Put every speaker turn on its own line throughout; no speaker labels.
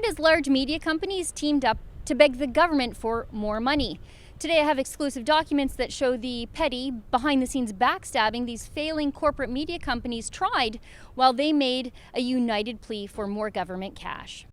Canada's large media companies teamed up to beg the government for more money. Today I have exclusive documents that show the petty, behind-the-scenes backstabbing these failing corporate media companies tried while they made a united plea for more government cash.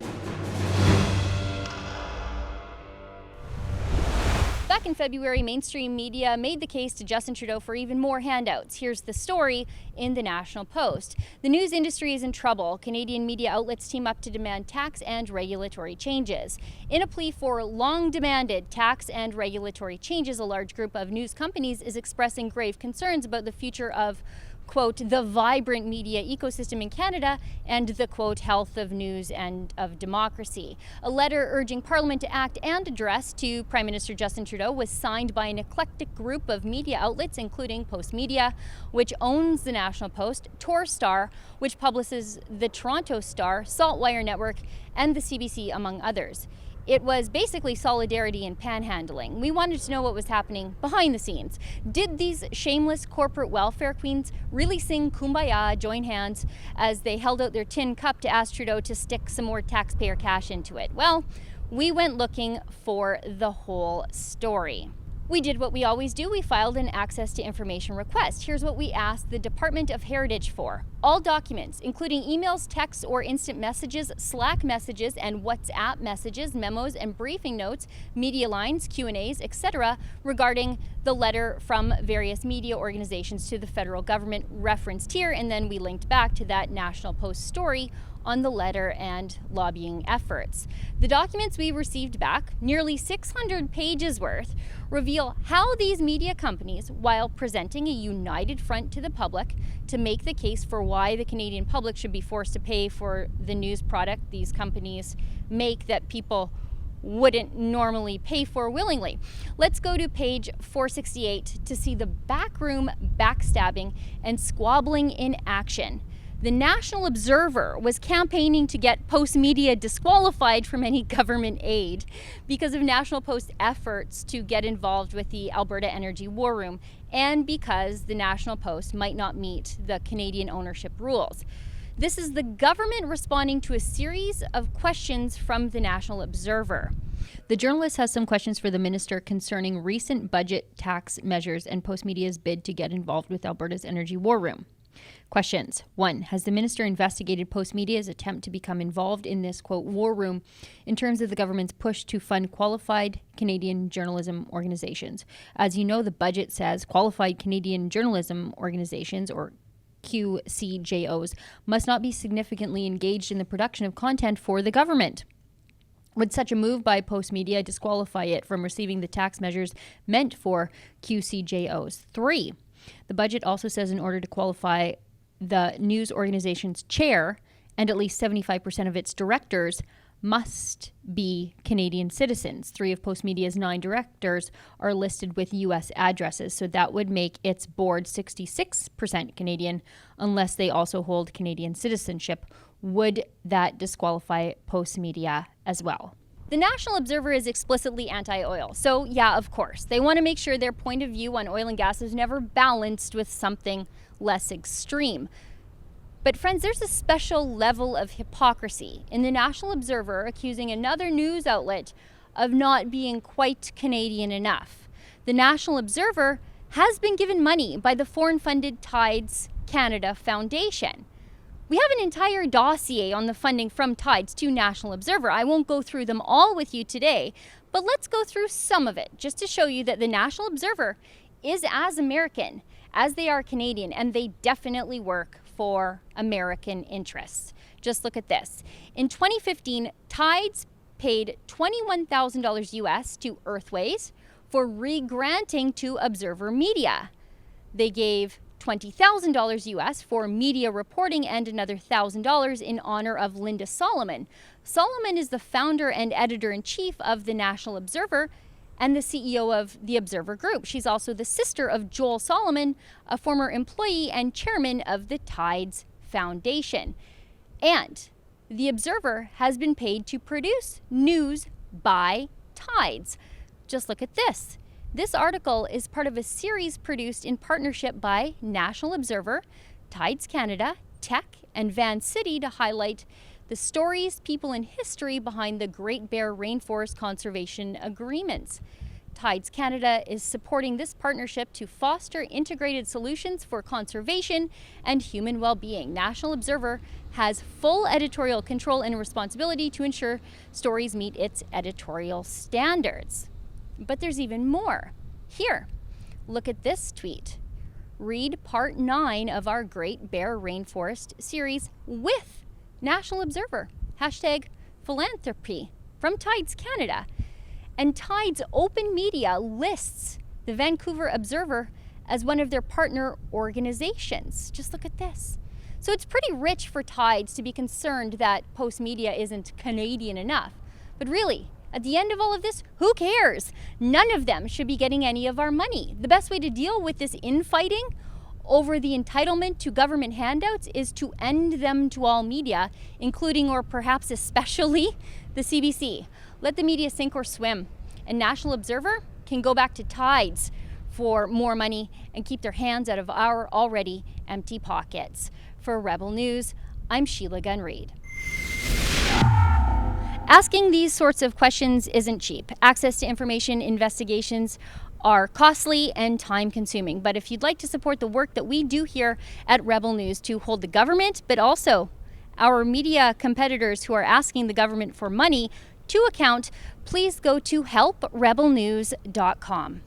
Back in February, mainstream media made the case to Justin Trudeau for even more handouts. Here's the story in the National Post. The news industry is in trouble. Canadian media outlets team up to demand tax and regulatory changes. In a plea for long-demanded tax and regulatory changes, a large group of news companies is expressing grave concerns about the future of, quote, the vibrant media ecosystem in Canada and the, quote, health of news and of democracy. A letter urging Parliament to act and address to Prime Minister Justin Trudeau was signed by an eclectic group of media outlets, including Post Media, which owns the National Post, Torstar, which publishes the Toronto Star, Saltwire Network, and the CBC, among others. It was basically solidarity and panhandling. We wanted to know what was happening behind the scenes. Did these shameless corporate welfare queens really sing Kumbaya, join hands, as they held out their tin cup to ask Trudeau to stick some more taxpayer cash into it? Well, we went looking for the whole story. We did what we always do. We filed an access to information request. Here's what we asked the Department of Heritage for. All documents, including emails, texts, or instant messages, Slack messages, and WhatsApp messages, memos, and briefing notes, media lines, Q&As, etc., regarding the letter from various media organizations to the federal government referenced here, and then we linked back to that National Post story on the letter and lobbying efforts. The documents we received back, nearly 600 pages worth, reveal how these media companies, while presenting a united front to the public to make the case for why the Canadian public should be forced to pay for the news product these companies make that people wouldn't normally pay for willingly. Let's go to page 468 to see the backroom backstabbing and squabbling in action. The National Observer was campaigning to get Post Media disqualified from any government aid because of National Post's efforts to get involved with the Alberta Energy War Room and because the National Post might not meet the Canadian ownership rules. This is the government responding to a series of questions from the National Observer. The journalist has some questions for the minister concerning recent budget tax measures and Post Media's bid to get involved with Alberta's Energy War Room. Questions. 1. Has the minister investigated Post Media's attempt to become involved in this, quote, war room in terms of the government's push to fund qualified Canadian journalism organizations? As you know, the budget says qualified Canadian journalism organizations, or QCJOs, must not be significantly engaged in the production of content for the government. Would such a move by Post Media disqualify it from receiving the tax measures meant for QCJOs? 3. The budget also says in order to qualify the news organization's chair and at least 75% of its directors must be Canadian citizens. 3 of Post Media's 9 directors are listed with U.S. addresses, so that would make its board 66% Canadian unless they also hold Canadian citizenship. Would that disqualify Post Media as well? The National Observer is explicitly anti-oil, so yeah, of course. They want to make sure their point of view on oil and gas is never balanced with something less extreme. But friends, there's a special level of hypocrisy in the National Observer accusing another news outlet of not being quite Canadian enough. The National Observer has been given money by the foreign-funded Tides Canada Foundation. We have an entire dossier on the funding from Tides to National Observer. I won't go through them all with you today, but let's go through some of it just to show you that the National Observer is as American as they are Canadian, and they definitely work for American interests. Just look at this. In 2015, Tides paid $21,000 US to Earthways for re-granting to Observer Media. They gave $20,000 US for media reporting and another $1,000 in honor of Linda Solomon. Solomon is the founder and editor-in-chief of the National Observer and the CEO of the Observer Group. She's also the sister of Joel Solomon, a former employee and chairman of the Tides Foundation. And the Observer has been paid to produce news by Tides. Just look at this. This article is part of a series produced in partnership by National Observer, Tides Canada, Tech, and Van City to highlight the stories, people, and history behind the Great Bear Rainforest Conservation Agreements. Tides Canada is supporting this partnership to foster integrated solutions for conservation and human well-being. National Observer has full editorial control and responsibility to ensure stories meet its editorial standards. But there's even more. Here, look at this tweet. Read part 9 of our Great Bear Rainforest series with National Observer. #philanthropy from Tides Canada. And Tides Open Media lists the Vancouver Observer as one of their partner organizations. Just look at this. So it's pretty rich for Tides to be concerned that Post Media isn't Canadian enough. But really, at the end of all of this, who cares? None of them should be getting any of our money. The best way to deal with this infighting over the entitlement to government handouts is to end them to all media, including or perhaps especially the CBC. Let the media sink or swim. And National Observer can go back to Tides for more money and keep their hands out of our already empty pockets. For Rebel News, I'm Sheila Gunn Reid. Asking these sorts of questions isn't cheap. Access to information investigations are costly and time-consuming. But if you'd like to support the work that we do here at Rebel News to hold the government, but also our media competitors who are asking the government for money to account, please go to helprebelnews.com.